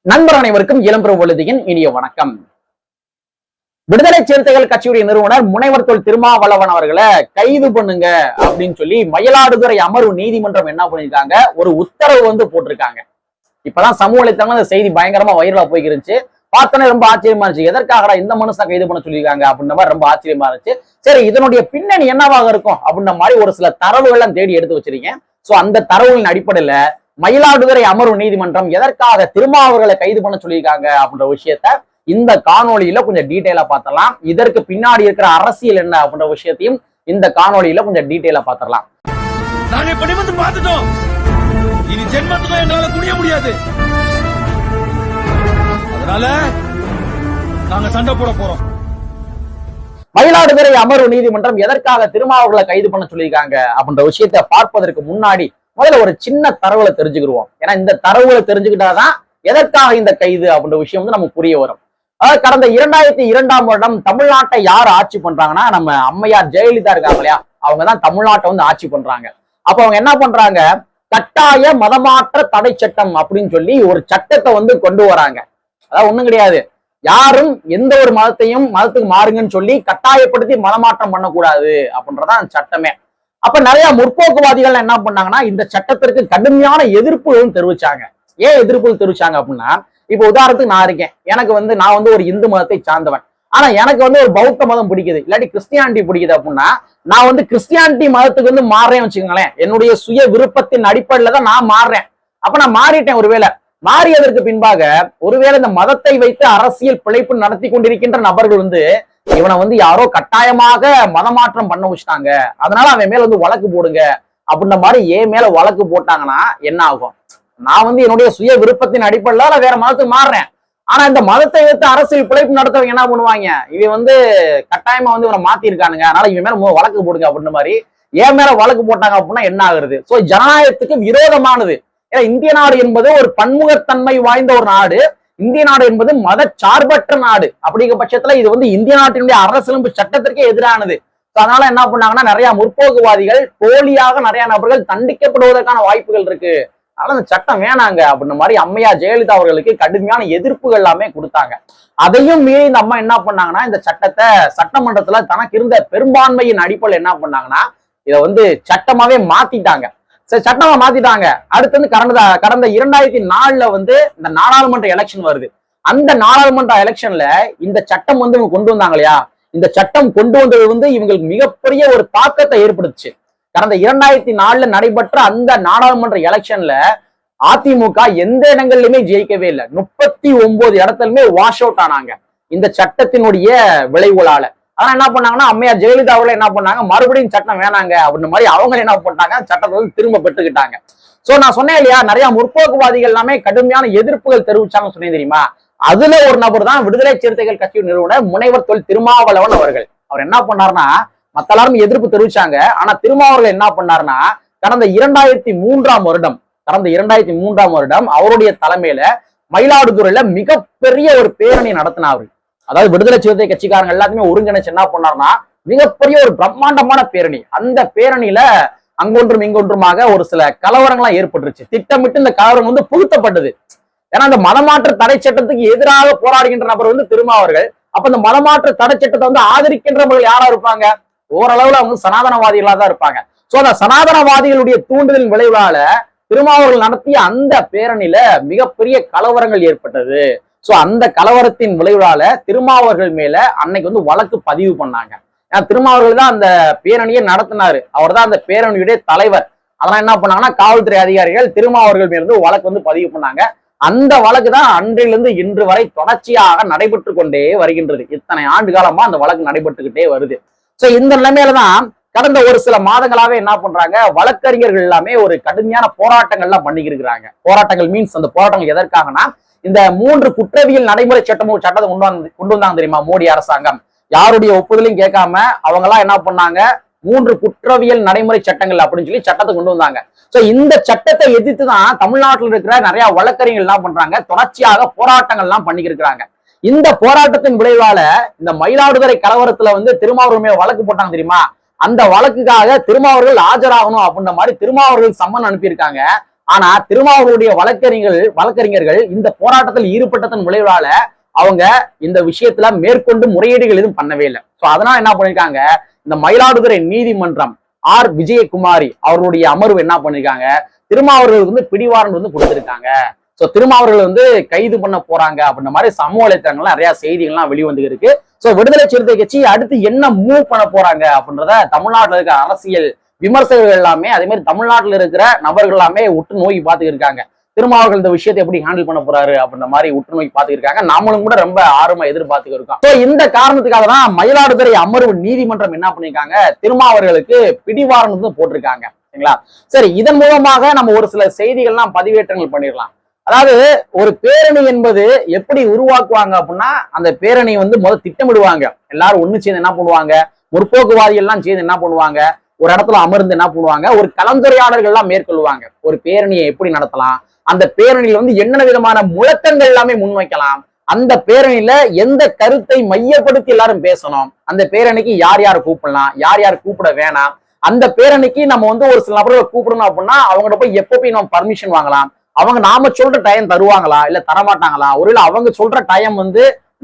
நண்பர் அனைவருக்கும் இளம்பெரும் பொழுதியின் இனிய வணக்கம். விடுதலை சிறுத்தைகள் கட்சியுடைய நிறுவனர் முனைவர் தொல் திருமாவளவன் அவர்களை கைது பண்ணுங்க அப்படின்னு சொல்லி மயிலாடுதுறை அமர்வு நீதிமன்றம் என்ன பண்ணிருக்காங்க, ஒரு உத்தரவு போட்டிருக்காங்க. இப்பதான் சமூக வலைத்தளங்கள் அந்த செய்தி பயங்கரமா வைரலா போய்க்கிருந்துச்சு. பார்த்தோன்னே ரொம்ப ஆச்சரியமா இருந்துச்சு. எதற்காக இந்த மனுஷன் கைது பண்ண சொல்லியிருக்காங்க அப்படின்ற மாதிரி ரொம்ப ஆச்சரியமா இருந்துச்சு. சரி, இதனுடைய பின்னணி என்னவாக இருக்கும் அப்படின்ற மாதிரி ஒரு சில தரவுகள் எல்லாம் தேடி எடுத்து வச்சிருக்கேன். சோ அந்த தரவுகளின் அடிப்படையில மயிலாடுதுறை அமர்வு நீதிமன்றம் எதற்காக திருமாவர்களை கைது பண்ண சொல்லியிருக்காங்க அப்படின்ற விஷயத்த இந்த காணொலியில கொஞ்சம் டீட்டெயிலா பார்த்தலாம். இதற்கு பின்னாடி இருக்கிற அரசியல் என்ன அப்படின்ற விஷயத்தையும் இந்த காணொலியில கொஞ்சம் டீட்டெயிலா பார்த்தரலாம். நாங்க இப்ப நிமிர்ந்து பார்த்துட்டோம். இனி ஜென்மத்துக்கும் எங்களால குனிய முடியாது. அதனால நாங்க சண்டை போட போறோம். மயிலாடுதுறை அமர்வு நீதிமன்றம் எதற்காக திருமாவர்களை கைது பண்ண சொல்லியிருக்காங்க அப்படின்ற விஷயத்தை பார்ப்பதற்கு முன்னாடி முதல்ல ஒரு சின்ன தரவுகளை தெரிஞ்சுக்கிடுவோம். ஏன்னா இந்த தரவுகளை தெரிஞ்சுக்கிட்டாதான் எதற்காக இந்த கைது அப்படின்ற விஷயம் நமக்கு புரிய வரும். அதாவது கடந்த 2002ஆம் வருடம் தமிழ்நாட்டை யார் ஆட்சி பண்றாங்கன்னா, நம்ம அம்மையார் ஜெயலலிதா இருக்காங்க இல்லையா, அவங்கதான் தமிழ்நாட்டை ஆட்சி பண்றாங்க. அப்ப அவங்க என்ன பண்றாங்க, கட்டாய மதமாற்ற தடை சட்டம் அப்படின்னு சொல்லி ஒரு சட்டத்தை கொண்டு வராங்க. அதாவது ஒண்ணும் கிடையாது, யாரும் எந்த ஒரு மதத்துக்கு மாறுங்கன்னு சொல்லி கட்டாயப்படுத்தி மதமாற்றம் பண்ணக்கூடாது அப்படின்றதான் சட்டமே. அப்ப நிறைய முற்போக்குவாதிகள் என்ன பண்ணாங்கன்னா, இந்த சட்டத்திற்கு கடுமையான எதிர்ப்புகளும் தெரிவிச்சாங்க. ஏன் எதிர்ப்புகள் தெரிவிச்சாங்க அப்படின்னா, இப்ப உதாரணத்துக்கு நான் இருக்கேன், எனக்கு நான் ஒரு இந்து மதத்தை சார்ந்தவன். ஆனா எனக்கு ஒரு பௌத்த மதம் பிடிக்குது, இல்லாட்டி கிறிஸ்டியானிட்டி பிடிக்குது அப்படின்னா, நான் கிறிஸ்டியானிட்டி மதத்துக்கு மாறுறேன்னு வச்சுக்கோங்களேன். என்னுடைய சுய விருப்பத்தின் அடிப்படையில தான் நான் மாறுறேன். அப்ப நான் மாறிட்டேன். ஒருவேளை மாறியதற்கு பின்பாக ஒருவேளை இந்த மதத்தை வைத்து அரசியல் பிழைப்பு நடத்தி கொண்டிருக்கின்ற நபர்கள் இவனை யாரோ கட்டாயமாக மதமாற்றம் பண்ண வச்சுட்டாங்க, அதனால அவன் மேல வழக்கு போடுங்க அப்படின்ற மாதிரி ஏன் மேல வழக்கு போட்டாங்கன்னா என்ன ஆகும்? நான் என்னுடைய சுய விருப்பத்தின் அடிப்படையில வேற மதத்துக்கு மாறுறேன். ஆனா இந்த மதத்தை வைத்து அரசியல் பிழைப்பு நடத்தவங்க என்ன பண்ணுவாங்க, இவன் கட்டாயமா இவனை மாத்திருக்கானுங்க, அதனால இவன் மேல வழக்கு போடுங்க அப்படின்ற மாதிரி ஏன் மேல வழக்கு போட்டாங்க அப்படின்னா என்ன ஆகுறது? சோ ஜனநாயகத்துக்கு விரோதமானது. ஏன்னா இந்திய நாடு என்பது ஒரு பன்முகத்தன்மை வாய்ந்த ஒரு நாடு. இந்திய நாடு என்பது மத சார்பற்ற நாடு. அப்படிங்கிற பட்சத்துல இது இந்திய நாட்டினுடைய அரசியலமைப்பு சட்டத்திற்கே எதிரானது. அதனால என்ன பண்ணாங்கன்னா, நிறைய முற்போக்குவாதிகள் போலியாக நிறைய நபர்கள் தண்டிக்கப்படுவதற்கான வாய்ப்புகள் இருக்கு, அதனால அந்த சட்டம் வேணாங்க அப்படின்ற மாதிரி அம்மையா ஜெயலலிதா அவர்களுக்கு கடுமையான எதிர்ப்புகள் எல்லாமே கொடுத்தாங்க. அதையும் மீறி இந்த அம்மா என்ன பண்ணாங்கன்னா, இந்த சட்டத்தை சட்டமன்றத்துல தனக்கு இருந்த பெரும்பான்மையின் அடிப்படையில் என்ன பண்ணாங்கன்னா, இதை சட்டமாவே மாத்திட்டாங்க. சரி, சட்டமா மாத்திட்டாங்க. அடுத்து கடந்த 2004ல இந்த நாடாளுமன்ற எலெக்ஷன் வருது. அந்த நாடாளுமன்ற எலெக்ஷன்ல இந்த சட்டம் கொண்டு வந்தாங்க இல்லையா, இந்த சட்டம் கொண்டு வந்தது இவங்களுக்கு மிகப்பெரிய ஒரு தாக்கத்தை ஏற்படுத்துச்சு. கடந்த 2004ல நடைபெற்ற அந்த நாடாளுமன்ற எலெக்ஷன்ல அதிமுக எந்த இடங்கள்லயுமே ஜெயிக்கவே இல்லை. 39 இடத்துலயுமே வாஷ் அவுட் ஆனாங்க இந்த சட்டத்தினுடைய விளைவுகளால. ஆனா என்ன பண்ணாங்கன்னா, அம்மையார் ஜெயலலிதா அவர்கள் என்ன பண்ணாங்க, மறுபடியும் சட்டம் வேணாங்க அப்படின்ற மாதிரி அவங்க என்ன பண்ணாங்க, சட்டத்தை திரும்ப பெற்றுக்கிட்டாங்க. சோ நான் சொன்னேன் இல்லையா, நிறைய முற்போக்குவாதிகள் எல்லாமே கடுமையான எதிர்ப்புகள் தெரிவிச்சாங்க சொன்னேன் தெரியுமா. அதுல ஒரு நபர் தான் விடுதலை சிறுத்தைகள் கட்சி நிறுவனர் முனைவர் தொல் திருமாவளவன் அவர்கள். அவர் என்ன பண்ணாருன்னா, மத்த எல்லாரும் எதிர்ப்பு தெரிவிச்சாங்க, ஆனா திருமாவர்கள் என்ன பண்ணாருன்னா, கடந்த 2003ஆம் வருடம் அவருடைய தலைமையில மயிலாடுதுறையில மிகப்பெரிய ஒரு பேரணி நடத்தினாரு. அதாவது விடுதலை சிறுத்தை கட்சிக்காரங்க எல்லாத்தையுமே ஒருங்கிணைச்சு என்ன பண்ணாருன்னா, மிகப்பெரிய ஒரு பிரம்மாண்டமான பேரணி. அந்த பேரணியில அங்கொன்றும் இங்கொன்றுமாக ஒரு சில கலவரங்கள்லாம் ஏற்பட்டுருச்சு. திட்டமிட்டு இந்த கலவரம் புகுத்தப்பட்டது. ஏன்னா அந்த மதமாற்ற தடை சட்டத்துக்கு எதிராக போராடுகின்ற நபர் திருமாவர்கள். அப்ப இந்த மதமாற்ற தடை சட்டத்தை ஆதரிக்கின்றவர்கள் யாரா இருப்பாங்க, ஓரளவுல அவங்க சனாதனவாதிகளா தான் இருப்பாங்க. சோ அந்த சனாதனவாதிகளுடைய தூண்டுதலின் விளைவால திருமாவர்கள் நடத்திய அந்த பேரணியில மிகப்பெரிய கலவரங்கள் ஏற்பட்டது. சோ அந்த கலவரத்தின் விளைவால திருமாவர்கள் மேல அன்னைக்கு வழக்கு பதிவு பண்ணாங்க. ஏன்னா திருமாவர்கள் தான் அந்த பேரணியை நடத்தினாரு, அவர் தான் அந்த பேரணியுடைய தலைவர். அதெல்லாம் என்ன பண்ணாங்கன்னா, காவல்துறை அதிகாரிகள் திருமாவர்கள் மேல வழக்கு பதிவு பண்ணாங்க. அந்த வழக்கு தான் அன்றிலிருந்து இன்று வரை தொடர்ச்சியாக நடைபெற்று கொண்டே வருகின்றது. இத்தனை ஆண்டு காலமா அந்த வழக்கு நடைபெற்றுக்கிட்டே வருது. சோ இந்த நிலைமையிலதான் கடந்த ஒரு சில மாதங்களாவே என்ன பண்றாங்க, வழக்கறிஞர்கள் எல்லாமே ஒரு கடுமையான போராட்டங்கள்லாம் பண்ணிக்கிட்டு இருக்கிறாங்க. போராட்டங்கள் மீன்ஸ் அந்த போராட்டங்கள் எதற்காகனா, இந்த 3 குற்றவியல் நடைமுறை சட்டத்தை கொண்டு வந்தாங்க தெரியுமா மோடி அரசாங்கம். யாருடைய ஒப்புதலையும் கேட்காம அவங்க எல்லாம் என்ன பண்ணாங்க, 3 குற்றவியல் நடைமுறை சட்டங்கள் அப்படின்னு சொல்லி சட்டத்தை கொண்டு வந்தாங்க. சோ இந்த சட்டத்தை எதிர்த்து தான் தமிழ்நாட்டில் இருக்கிற நிறைய வழக்கறிஞர்கள் என்ன பண்றாங்க, தொடர்ச்சியாக போராட்டங்கள் எல்லாம் பண்ணிக்கிட்டு இருக்கிறாங்க. இந்த போராட்டத்தின் விளைவால இந்த மயிலாடுதுறை கலவரத்துல திருமாவர்கள் மேல வழக்கு போட்டாங்க தெரியுமா. அந்த வழக்குக்காக திருமாவர்கள் ஆஜராகணும் அப்படின்ற மாதிரி திருமாவர்கள் சம்மன் அனுப்பியிருக்காங்க. ஆனா திருமாவளவனுடைய வழக்கறிஞர்கள் இந்த போராட்டத்தில் ஈடுபட்டதன் விளைவால அவங்க இந்த விஷயத்துல மேற்கொண்டு முறையீடுகள் எதுவும் பண்ணவே இல்லை. சோ அதனால என்ன பண்ணிருக்காங்க, இந்த மயிலாடுதுறை நீதிமன்றம் விஜயகுமாரி அவர்களுடைய அமர்வு என்ன பண்ணிருக்காங்க, திருமாவர்களுக்கு பிடிவாரண்ட் கொடுத்திருக்காங்க. சோ திருமாவர்கள் கைது பண்ண போறாங்க அப்படின்ற மாதிரி சமூக வலைத்தளங்கள்ல நிறைய செய்திகள்லாம் வெளிவந்து இருக்கு. சோ விடுதலை சிறுத்தை கட்சி அடுத்து என்ன மூவ் பண்ண போறாங்க அப்படின்றத தமிழ்நாட்டில் இருக்கிற அரசியல் விமர்சகர்கள் எல்லாமே, அதே மாதிரி தமிழ்நாட்டில் இருக்கிற நபர்கள் எல்லாமே உற்று நோக்கி பார்த்துட்டு இருக்காங்க. திருமாவர்கள் இந்த விஷயத்தை எப்படி ஹேண்டில் பண்ண போறாரு அப்படின்ற மாதிரி உற்று நோக்கி பார்த்துட்டு இருக்காங்க. நாமளும் கூட ரொம்ப ஆர்வமா எதிர்பார்த்து இருக்கோம். சோ இந்த காரணத்துக்காக தான் மயிலாடுதுறை அமர்வு நீதிமன்றம் என்ன பண்ணிருக்காங்க, திருமாவர்களுக்கு பிடிவாரண்ட் போட்டிருக்காங்க. சரிங்களா? சரி, இதன் மூலமாக நம்ம ஒரு சில செய்திகள்லாம் பதிவேற்றங்கள் பண்ணிடலாம். அதாவது ஒரு பேரணி என்பது எப்படி உருவாக்குவாங்க அப்படின்னா, அந்த பேரணி முதல்ல திட்டமிடுவாங்க. எல்லாரும் ஒண்ணு சேர்ந்து என்ன பண்ணுவாங்க, முற்போக்குவாதிகள் எல்லாம் சேர்ந்து என்ன பண்ணுவாங்க, ஒரு இடத்துல அமர்ந்து என்ன பண்ணுவாங்க, ஒரு கலந்துரையாடல்கள் எல்லாம் மேற்கொள்வாங்க. ஒரு பேரணியை எப்படி நடத்தலாம், அந்த பேரணியில என்னென்ன விதமான முழக்கங்கள் எல்லாமே முன்வைக்கலாம், அந்த பேரணியில எந்த கருத்தை மையப்படுத்தி எல்லாரும் பேசணும், அந்த பேரணிக்கு யார் யார் கூப்பிடலாம், யார் யார் கூப்பிட வேணாம், அந்த பேரணிக்கு நம்ம ஒரு சில நபர்களை கூப்பிடணும் அப்படின்னா அவங்ககிட்ட போய் எப்போ போய் நம்ம பர்மிஷன் வாங்கலாம், அவங்க நாம சொல்ற டைம் தருவாங்களா இல்ல தரமாட்டாங்களா, ஒருவேளை அவங்க சொல்ற டைம்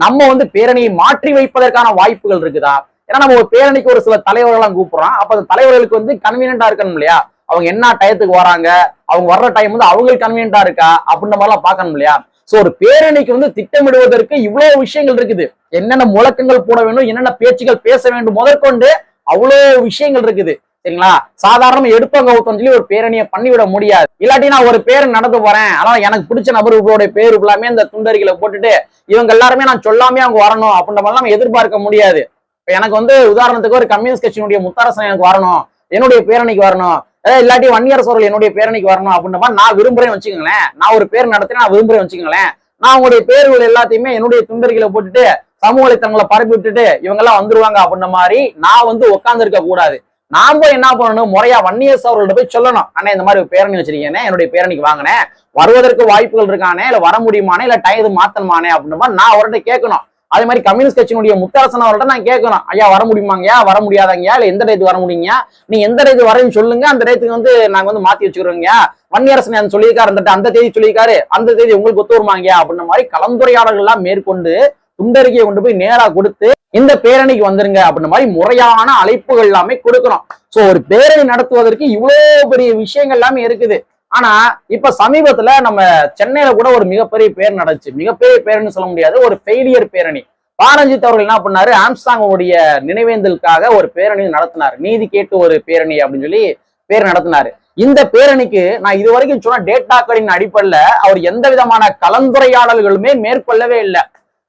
நம்ம பேரணியை மாற்றி வைப்பதற்கான வாய்ப்புகள் இருக்குதா. ஏன்னா நம்ம ஒரு பேரணிக்கு ஒரு சில தலைவர்கள்லாம் கூப்பிடுறோம். அப்ப அந்த தலைவர்களுக்கு கன்வீனியன்டா இருக்கணும் இல்லையா, அவங்க என்ன டயத்துக்கு வராங்க, அவங்க வர்ற டைம் அவங்களுக்கு கன்வீனியன்டா இருக்கா அப்படின்ற மாதிரிலாம் பார்க்கணும் இல்லையா. சோ ஒரு பேரணிக்கு திட்டமிடுவதற்கு இவ்வளவு விஷயங்கள் இருக்குது. என்னென்ன முழக்கங்கள் போட வேண்டும், என்னென்ன பேச்சுகள் பேச வேண்டும் முதற்கொண்டு அவ்வளவு விஷயங்கள் இருக்குது. சரிங்களா? சாதாரண எடுப்பங்க சொல்லி ஒரு பேரணியை பண்ணிவிட முடியாது. இல்லாட்டி நான் ஒரு பேரணி நடந்து போறேன், ஆனா எனக்கு பிடிச்ச நபர்களுடைய பேரு எல்லாமே இந்த துண்டறிகளை போட்டுட்டு இவங்க எல்லாருமே நான் சொல்லாமே அவங்க வரணும் அப்படின்ற மாதிரிலாம் எதிர்பார்க்க முடியாது. எனக்கு உதாரணத்துக்கு ஒரு கம்யூனிஸ்ட் கட்சியினுடைய முத்தரசன் எனக்கு வரணும், என்னுடைய பேரணிக்கு வரணும், இல்லாட்டி வன்னியரசு அவர்கள் என்னுடைய பேரணிக்கு வரணும் அப்படின்ற மாதிரி நான் விரும்புறேன்னு வச்சுக்கோங்களேன். நான் ஒரு பேர் நடத்தினா நான் விரும்புறேன் வச்சுக்கோங்களேன். நான் உங்களுடைய பேர்கள் எல்லாத்தையுமே என்னுடைய துண்டறிகளை போட்டுட்டு சமூக வலைத்தளங்களை பரப்பி விட்டுட்டு இவங்க எல்லாம் வந்துருவாங்க அப்படின்ற மாதிரி நான் உட்கார்ந்து இருக்க கூடாது. நான் போய் என்ன பண்ணணும், முறையா வன்னியரசு அவர்கள்ட்ட போய் சொல்லணும், அண்ணா இந்த மாதிரி பேரணி வச்சிருக்கேனே, என்னுடைய பேரணிக்கு வாங்கினேன், வருவதற்கு வாய்ப்புகள் இருக்கானே, இல்ல வர முடியுமானே, இல்ல டயது மாத்தணுமானே அப்படின்ற மாதிரி நான் அவர்கிட்ட கேட்கணும். அதே மாதிரி கம்யூனிஸ்ட் கட்சியினுடைய முத்தரசன் அவர்கள்ட்ட நான் கேட்கணும், ஐயா வர முடியுமாங்கயா, வர முடியாதாங்கயா, இல்ல எந்த டயத்துக்கு வர முடியுங்க, நீ எந்த டயத்துக்கு வரேன்னு சொல்லுங்க, அந்த டயத்துக்கு நாங்க மாத்தி வச்சுக்கிறோங்க, வன்னியரசன் சொல்லியிருக்காரு, அந்த தேதி சொல்லியிருக்காரு, அந்த தேதி உங்களுக்கு ஒத்து வருமாங்கயா அப்படின்ற மாதிரி கலந்துரையாடல்கள் எல்லாம் மேற்கொண்டு துண்டறிக்கையை கொண்டு போய் நேரா கொடுத்து இந்த பேரணிக்கு வந்துருங்க அப்படின்ற மாதிரி முறையான அழைப்புகள் எல்லாமே கொடுக்கணும். சோ ஒரு பேரணி நடத்துவதற்கு இவ்வளவு பெரிய விஷயங்கள் எல்லாமே இருக்குது. ஆனா இப்ப சமீபத்துல நம்ம சென்னையில கூட ஒரு மிகப்பெரிய பேர் நடந்துச்சு. மிகப்பெரிய பேரணி சொல்ல முடியாது, ஒரு ஃபெயிலியர் பேரணி. பாரஞ்சித் அவர்கள் என்ன பண்ணாரு, ஆம்ஸ்டாங்கோடைய நினைவேந்தலுக்காக ஒரு பேரணி நடத்தினார். நீதி கேட்டு ஒரு பேரணி அப்படின்னு சொல்லி பேர் நடத்தினாரு. இந்த பேரணிக்கு நான் இது வரைக்கும் சொன்ன டேட்டாக்களின் அடிப்படையில அவர் எந்த விதமான கலந்துரையாடல்களுமே மேற்கொள்ளவே இல்லை.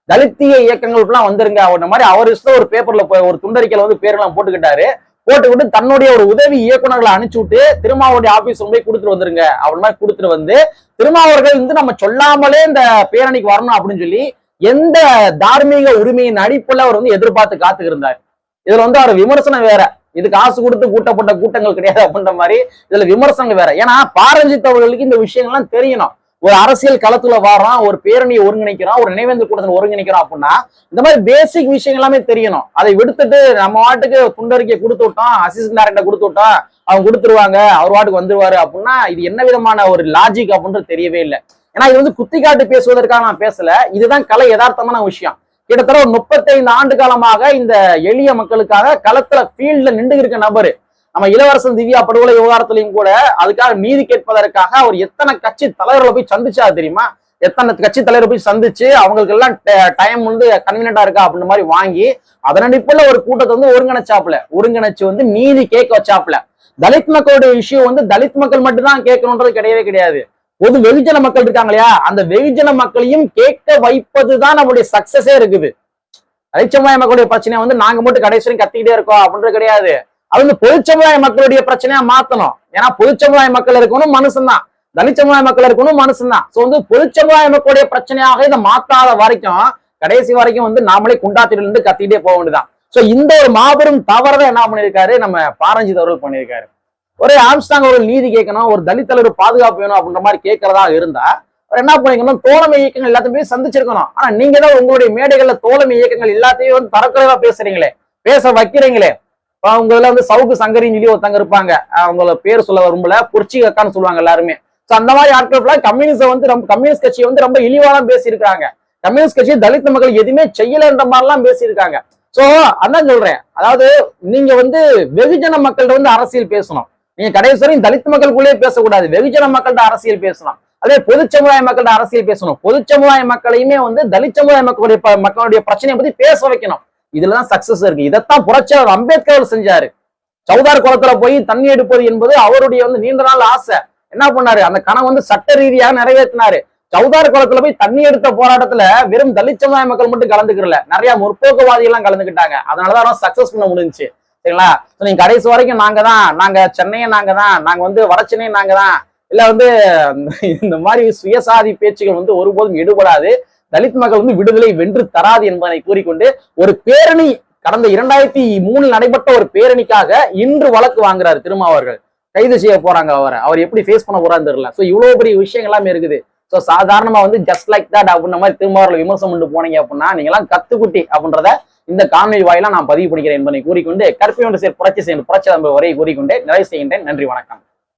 தலித்திய இயக்கங்களுக்குலாம் வந்துருங்க அப்படின்ற மாதிரி அவர் ஒரு பேப்பர்ல ஒரு துண்டறிக்கையில பேரெல்லாம் போட்டுக்கிட்டு தன்னுடைய ஒரு உதவி இயக்குநர்களை அனுப்பிச்சு விட்டு திருமாவளுடைய ஆபீஸ் போய் கொடுத்துட்டு வந்துருங்க அப்படின்னு மாதிரி கொடுத்துட்டு திருமாவர்கள் நம்ம சொல்லாமலே இந்த பேரணிக்கு வரணும் அப்படின்னு சொல்லி எந்த தார்மீக உரிமையின் அடிப்படையில் அவர் எதிர்பார்த்து காத்துக்கு இருந்தார். இதுல அவர் விமர்சனம் வேற, இது காசு கொடுத்து கூட்டப்பட்ட கூட்டங்கள் கிடையாது அப்படின்ற மாதிரி இதுல விமர்சனங்கள் வேற. ஏன்னா பாரஞ்சித் அவர்களுக்கு இந்த விஷயங்கள்லாம் தெரியணும். ஒரு அரசியல் களத்துல வாரோம், ஒரு பேரணியை ஒருங்கிணைக்கிறோம், ஒரு நினைவேந்தல் கூட்டத்தை ஒருங்கிணைக்கிறோம் அப்படின்னா இந்த மாதிரி பேசிக் விஷயங்கள் எல்லாமே தெரியணும். அதை விடுத்துட்டு நம்ம வாட்டுக்கு துண்டறிக்கை கொடுத்து விட்டோம், அசிஸ்டன்ட் டைரக்டர் கொடுத்து விட்டோம், அவங்க கொடுத்துருவாங்க, அவர் வாட்டுக்கு வந்துருவாரு அப்படின்னா இது என்ன விதமான ஒரு லாஜிக் அப்படின்றது தெரியவே இல்லை. ஏன்னா இது குத்தி காட்டு பேசுவதற்காக நான் பேசல, இதுதான் கலை யதார்த்தமான விஷயம். கிட்டத்தட்ட ஒரு 35 ஆண்டு காலமாக இந்த எளிய மக்களுக்காக களத்துல ஃபீல்ட்ல நின்று இருக்க நபரு. நம்ம இளவரசன் திவ்யா படுகொலை விவகாரத்திலையும் கூட அதுக்காக நீதி கேட்பதற்காக அவர் எத்தனை கட்சி தலைவர்களை போய் சந்திச்சா தெரியுமா, எத்தனை கட்சி தலைவரை போய் சந்திச்சு அவங்களுக்கு எல்லாம் டைம் கன்வீனியன்டா இருக்கா அப்படின்ற மாதிரி வாங்கி அதன் அடிப்படையில ஒரு கூட்டத்தை ஒருங்கிணைச்சு நீதி கேட்க வச்சாப்புல. தலித் மக்களுடைய இஷ்யூ தலித் மக்கள் மட்டும்தான் கேட்கணுன்றது கிடையவே கிடையாது. பொது வெகுஜன மக்கள் இருக்காங்க இல்லையா, அந்த வெகுஜன மக்களையும் கேட்க வைப்பதுதான் நம்மளுடைய சக்சஸே இருக்குது. தலித் சமுதாய மக்களுடைய பிரச்சனையை நாங்க மட்டும் கடைசி கத்திக்கிட்டே இருக்கோம் அப்படின்றது கிடையாது. அது பொது சமுதாய மக்களுடைய பிரச்சனையா மாத்தணும். ஏன்னா பொது சமுதாய மக்கள் இருக்கணும் மனுஷன் தான், தலித் சமுதாய மக்கள் இருக்கணும் மனுஷன் தான். சோ பொது சமுதாய மக்களுடைய பிரச்சனையாக இதை மாத்தாத வரைக்கும் கடைசி வரைக்கும் நாமளே குண்டாத்தில இருந்து கத்திட்டே போக வேண்டியதான். சோ இந்த ஒரு மாபெரும் தவறதை என்ன பண்ணிருக்காரு நம்ம பாரஞ்சித் அவர்கள் பண்ணியிருக்காரு. ஒரு ஆம்ஸ்டாங் அவர்கள் நீதி கேட்கணும், ஒரு தலித் தலைவர் பாதுகாப்பு வேணும் அப்படின்ற மாதிரி கேட்கறதா இருந்தா அவர் என்ன பண்ணிக்கணும், தோழமை இயக்கங்கள் எல்லாத்தையுமே சந்திச்சிருக்கணும். ஆனா நீங்க தான் உங்களுடைய மேடைகள்ல தோழமை இயக்கங்கள் எல்லாத்தையும் தரக்குறைவா பேசுறீங்களே, பேச வைக்கிறீங்களே. உங்கள சவுக்கு சங்கரின்னு சொல்லி ஒருத்தங்க இருப்பாங்க, அவங்கள பேர் சொல்ல வரும்பல புரட்சி அக்கான்னு சொல்லுவாங்க எல்லாருமே. அந்த மாதிரி ஆட்கள் கம்யூனிஸ்ட் வந்து கம்யூனிஸ்ட் கட்சி வந்து ரொம்ப இழிவாலாம் பேசியிருக்காங்க. கம்யூனிஸ்ட் கட்சி தலித் மக்கள் எதுவுமே செய்யலன்ற மாதிரிலாம் பேசியிருக்காங்க. சோ அதான் சொல்றேன், அதாவது நீங்க வந்து வெகுஜன மக்கள்கிட்ட வந்து அரசியல் பேசணும். நீங்க கடைசி வரையும் தலித் மக்களுக்குள்ளே பேசக்கூடாது, வெகுஜன மக்கள்கிட்ட அரசியல் பேசலாம். அதே பொது சமுதாய மக்கள்கிட்ட அரசியல் பேசணும். பொது சமுதாய மக்களையுமே வந்து தலித் சமுதாய மக்களுடைய பிரச்சனையை பத்தி பேச வைக்கணும். இதுலதான் சக்சஸ் இருக்கு. இதைத்தான் புரட்சியாளர் அம்பேத்கர் செஞ்சாரு. சௌதார் குளத்துல போய் தண்ணி எடுப்பது என்பது அவருடைய வந்து நீண்ட நாள் ஆசை. என்ன பண்ணாரு, அந்த கனவு வந்து சட்ட ரீதியாக நிறைவேற்றினாரு. சௌதார் குளத்துல போய் தண்ணி எடுத்த போராட்டத்துல வெறும் தலித் சமுதாய மக்கள் மட்டும் கலந்துக்கிறல, நிறைய முற்போக்குவாதிகள் எல்லாம் கலந்துக்கிட்டாங்க. அதனாலதான் சக்சஸ் பண்ண முடிஞ்சுச்சு. சரிங்களா? நீங்க கடைசி வரைக்கும் நாங்க சென்னையை நாங்க வந்து வட சென்னையை நாங்க தான், இல்ல வந்து இந்த மாதிரி சுயசாதி பேச்சுகள் வந்து ஒருபோதும் எடுபடாது. தலித் மக்கள் வந்து விடுதலை வென்று தராது என்பதை கூறிக்கொண்டு, ஒரு பேரணி கடந்த 2003 நடைபெற்ற ஒரு பேரணிக்காக இன்று வழக்கு வாங்குறாரு திருமாவர்கள். கைது செய்ய போறாங்க அவர் எப்படி ஃபேஸ் பண்ண போறான்னு தெரியல. சோ இவ்வளவு பெரிய விஷயங்கள் எல்லாமே இருக்குது. சோ சாதாரணமா வந்து ஜஸ்ட் லைக் தட் அப்படின்ற மாதிரி திருமாவர்கள் விமர்சனம் பண்ணிட்டு போனீங்க அப்படின்னா நீங்க எல்லாம் கத்துக்குட்டி அப்படின்றத இந்த காணொலி வாயிலா நான் பதிவு பண்ணிக்கிறேன் என்பதை கூறிக்கொண்டு, கற்பை ஒன்று புரட்சி புரட்சி வரை கூறிக்கொண்டே நிறைவு செய்கின்றேன். நன்றி, வணக்கம்.